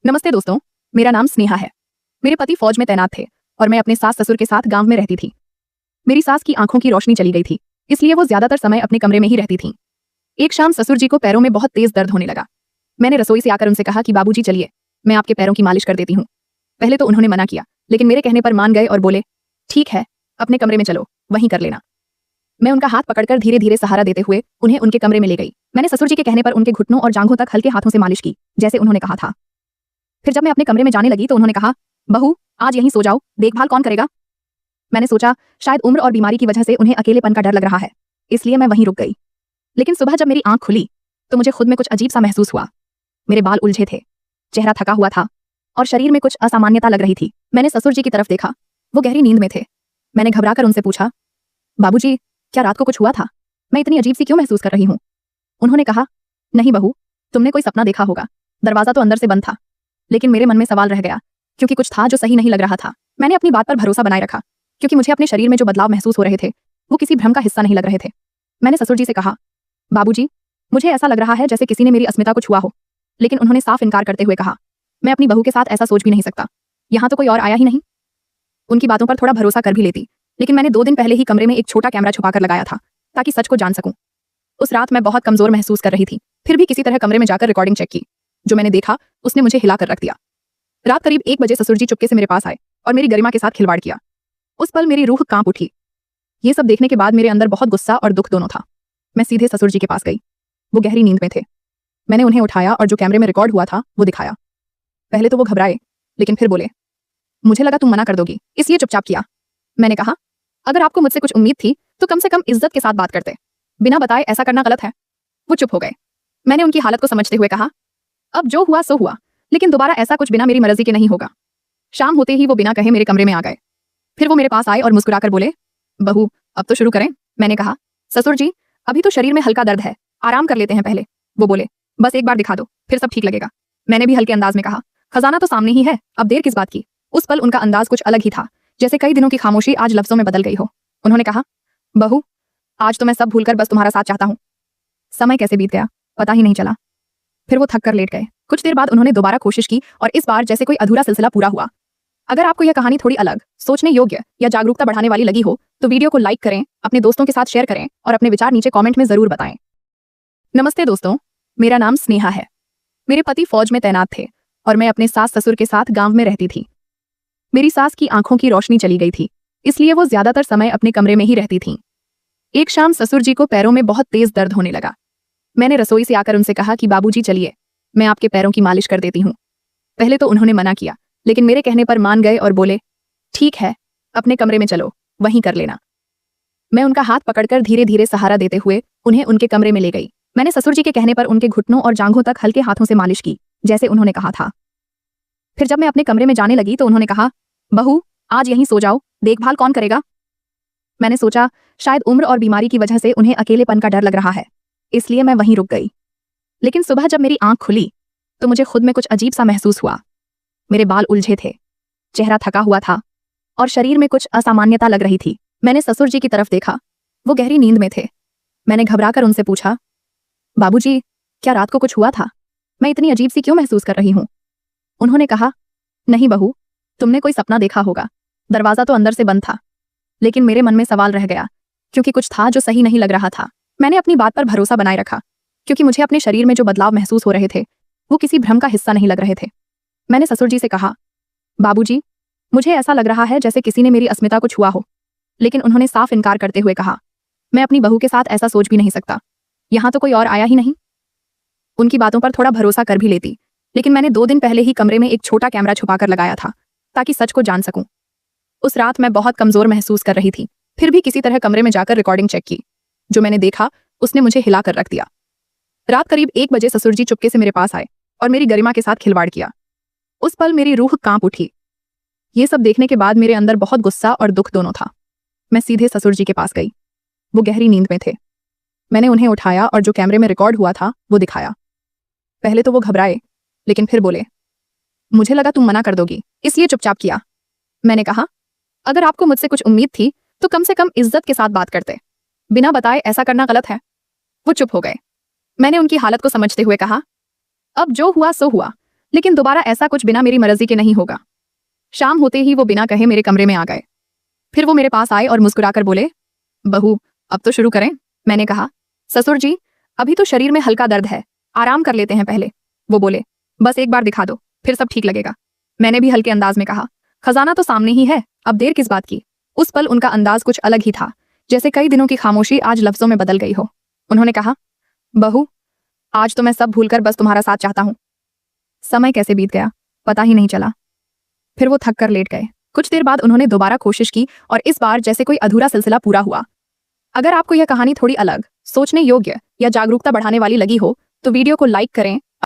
नमस्ते दोस्तों, मेरा नाम स्नेहा है। मेरे पति फौज में तैनात थे और मैं अपने सास ससुर के साथ गांव में रहती थी। मेरी सास की आंखों की रोशनी चली गई थी, इसलिए वो ज्यादातर समय अपने कमरे में ही रहती थीं। एक शाम ससुर जी को पैरों में बहुत तेज दर्द होने लगा। मैंने रसोई से आकर उनसे कहा कि बाबूजी चलिए, मैं आपके पैरों की मालिश कर देती हूँ। पहले तो उन्होंने मना किया, लेकिन मेरे कहने पर मान गए और बोले, ठीक है, अपने कमरे में चलो, वहीं कर लेना। मैं उनका हाथ पकड़कर धीरे धीरे सहारा देते हुए उन्हें उनके कमरे में ले गई। मैंने ससुर जी के कहने पर उनके घुटनों और जांघों तक हल्के हाथों से मालिश की, जैसे उन्होंने कहा था। फिर जब मैं अपने कमरे में जाने लगी तो उन्होंने कहा, बहू आज यहीं सो जाओ, देखभाल कौन करेगा। मैंने सोचा शायद उम्र और बीमारी की वजह से उन्हें अकेलेपन का डर लग रहा है, इसलिए मैं वहीं रुक गई। लेकिन सुबह जब मेरी आंख खुली तो मुझे खुद में कुछ अजीब सा महसूस हुआ। मेरे बाल उलझे थे, चेहरा थका हुआ था और शरीर में कुछ असामान्यता लग रही थी। मैंने ससुर जी की तरफ देखा, वो गहरी नींद में थे। मैंने घबराकर उनसे पूछा, बाबूजी क्या रात को कुछ हुआ था? मैं इतनी अजीब सी क्यों महसूस कर रही हूँ? उन्होंने कहा, नहीं बहू, तुमने कोई सपना देखा होगा। दरवाजा तो अंदर से बंद था, लेकिन मेरे मन में सवाल रह गया, क्योंकि कुछ था जो सही नहीं लग रहा था। मैंने अपनी बात पर भरोसा बनाए रखा, क्योंकि मुझे अपने शरीर में जो बदलाव महसूस हो रहे थे वो किसी भ्रम का हिस्सा नहीं लग रहे थे। मैंने ससुर जी से कहा, बाबूजी मुझे ऐसा लग रहा है जैसे किसी ने मेरी अस्मिता को छुआ हो। लेकिन उन्होंने साफ इनकार करते हुए कहा, मैं अपनी बहू के साथ ऐसा सोच भी नहीं सकता, यहाँ तो कोई और आया ही नहीं। उनकी बातों पर थोड़ा भरोसा कर भी लेती, लेकिन मैंने 2 दिन पहले ही कमरे में एक छोटा कैमरा छुपाकर लगाया था ताकि सच को जान सकूं। उस रात मैं बहुत कमजोर महसूस कर रही थी, फिर भी किसी तरह कमरे में जाकर रिकॉर्डिंग चेक की। जो मैंने देखा उसने मुझे हिलाकर रख दिया। रात करीब 1 बजे ससुर जी चुपके से मेरे पास आए और मेरी गरिमा के साथ खिलवाड़ किया। उस पल मेरी रूह कांप उठी। ये सब देखने के बाद मेरे अंदर बहुत गुस्सा और दुख दोनों था। मैं सीधे ससुर जी के पास गई। वो गहरी नींद में थे। मैंने उन्हें उठाया और जो कैमरे में रिकॉर्ड हुआ था वो दिखाया। पहले तो वो घबराए, लेकिन फिर बोले, मुझे लगा तुम मना कर दोगी, इसलिए चुपचाप किया। मैंने कहा, अगर आपको मुझसे कुछ उम्मीद थी तो कम से कम इज्जत के साथ बात करते, बिना बताए ऐसा करना गलत है। वो चुप हो गए। मैंने उनकी हालत को समझते हुए कहा, अब जो हुआ सो हुआ, लेकिन दोबारा ऐसा कुछ बिना मेरी मर्जी के नहीं होगा। शाम होते ही वो बिना कहे मेरे कमरे में आ गए। फिर वो मेरे पास आए और मुस्कुराकर बोले, बहू अब तो शुरू करें। मैंने कहा, ससुर जी अभी तो शरीर में हल्का दर्द है, आराम कर लेते हैं पहले। वो बोले, बस एक बार दिखा दो, फिर सब ठीक लगेगा। मैंने भी हल्के अंदाज में कहा, खजाना तो सामने ही है, अब देर किस बात की। उस पल उनका अंदाज कुछ अलग ही था, जैसे कई दिनों की खामोशी आज लफ्जों में बदल गई हो। उन्होंने कहा, बहू आज तो मैं सब भूलकर बस तुम्हारा साथ चाहता हूँ। समय कैसे बीत गया पता ही नहीं चला। फिर वो थक कर लेट गए। कुछ देर बाद उन्होंने दोबारा कोशिश की और इस बार जैसे कोई अधूरा सिलसिला पूरा हुआ। अगर आपको यह कहानी थोड़ी अलग, सोचने योग्य या जागरूकता बढ़ाने वाली लगी हो तो वीडियो को लाइक करें, अपने दोस्तों के साथ शेयर करें और अपने विचार नीचे कमेंट में जरूर बताएं। नमस्ते दोस्तों, मेरा नाम स्नेहा है। मेरे पति फौज में तैनात थे और मैं अपने सास ससुर के साथ गांव में रहती थी। मेरी सास की आंखों की रोशनी चली गई थी, इसलिए वो ज्यादातर समय अपने कमरे में ही रहती थीं। एक शाम ससुर जी को पैरों में बहुत तेज दर्द होने लगा। मैंने रसोई से आकर उनसे कहा कि बाबूजी चलिए, मैं आपके पैरों की मालिश कर देती हूँ। पहले तो उन्होंने मना किया, लेकिन मेरे कहने पर मान गए और बोले, ठीक है, अपने कमरे में चलो, वहीं कर लेना। मैं उनका हाथ पकड़कर धीरे धीरे सहारा देते हुए उन्हें उनके कमरे में ले गई। मैंने ससुर जी के कहने पर उनके घुटनों और जांघों तक हल्के हाथों से मालिश की, जैसे उन्होंने कहा था। फिर जब मैं अपने कमरे में जाने लगी तो उन्होंने कहा, बहू आज यहीं सो जाओ, देखभाल कौन करेगा। मैंने सोचा शायद उम्र और बीमारी की वजह से उन्हें अकेलेपन का डर लग रहा है, इसलिए मैं वहीं रुक गई। लेकिन सुबह जब मेरी आंख खुली तो मुझे खुद में कुछ अजीब सा महसूस हुआ। मेरे बाल उलझे थे, चेहरा थका हुआ था और शरीर में कुछ असामान्यता लग रही थी। मैंने ससुर जी की तरफ देखा, वो गहरी नींद में थे। मैंने घबराकर उनसे पूछा, बाबूजी क्या रात को कुछ हुआ था? मैं इतनी अजीब सी क्यों महसूस कर रही हूँ? उन्होंने कहा, नहीं बहू, तुमने कोई सपना देखा होगा। दरवाजा तो अंदर से बंद था, लेकिन मेरे मन में सवाल रह गया, क्योंकि कुछ था जो सही नहीं लग रहा था। मैंने अपनी बात पर भरोसा बनाए रखा, क्योंकि मुझे अपने शरीर में जो बदलाव महसूस हो रहे थे वो किसी भ्रम का हिस्सा नहीं लग रहे थे। मैंने ससुर जी से कहा, बाबूजी मुझे ऐसा लग रहा है जैसे किसी ने मेरी अस्मिता को छुआ हो। लेकिन उन्होंने साफ इनकार करते हुए कहा, मैं अपनी बहू के साथ ऐसा सोच भी नहीं सकता, यहाँ तो कोई और आया ही नहीं। उनकी बातों पर थोड़ा भरोसा कर भी लेती, लेकिन मैंने 2 दिन पहले ही कमरे में एक छोटा कैमरा छुपाकर लगाया था ताकि सच को जान सकूं। उस रात मैं बहुत कमजोर महसूस कर रही थी, फिर भी किसी तरह कमरे में जाकर रिकॉर्डिंग चेक की। जो मैंने देखा उसने मुझे हिलाकर रख दिया। रात करीब 1 बजे ससुर जी चुपके से मेरे पास आए और मेरी गरिमा के साथ खिलवाड़ किया। उस पल मेरी रूह कांप उठी। ये सब देखने के बाद मेरे अंदर बहुत गुस्सा और दुख दोनों था। मैं सीधे ससुर जी के पास गई। वो गहरी नींद में थे। मैंने उन्हें उठाया और जो कैमरे में रिकॉर्ड हुआ था वो दिखाया। पहले तो वो घबराए, लेकिन फिर बोले, मुझे लगा तुम मना कर दोगी, इसलिए चुपचाप किया। मैंने कहा, अगर आपको मुझसे कुछ उम्मीद थी तो कम से कम इज्जत के साथ बात करते, बिना बताए ऐसा करना गलत है। वो चुप हो गए। मैंने उनकी हालत को समझते हुए कहा, अब जो हुआ सो हुआ, लेकिन दोबारा ऐसा कुछ बिना मेरी मर्जी के नहीं होगा। शाम होते ही वो बिना कहे मेरे कमरे में आ गए। फिर वो मेरे पास आए और मुस्कुराकर बोले, बहू अब तो शुरू करें। मैंने कहा, ससुर जी अभी तो शरीर में हल्का दर्द है, आराम कर लेते हैं पहले। वो बोले, बस एक बार दिखा दो, फिर सब ठीक लगेगा। मैंने भी हल्के अंदाज में कहा, खजाना तो सामने ही है, अब देर किस बात की। उस पल उनका अंदाज कुछ अलग ही था, जैसे कई दिनों की खामोशी आज लफ्जों में बदल गई हो। उन्होंने कहा, बहू आज तो मैं सब भूलकर बस तुम्हारा साथ चाहता हूँ। समय कैसे बीत गया पता ही नहीं चला। फिर वो थक कर लेट गए। कुछ देर बाद उन्होंने दोबारा कोशिश की और इस बार जैसे कोई अधूरा सिलसिला पूरा हुआ। अगर आपको यह कहानी थोड़ी अलग, सोचने योग्य या जागरूकता बढ़ाने वाली लगी हो तो वीडियो को लाइक करें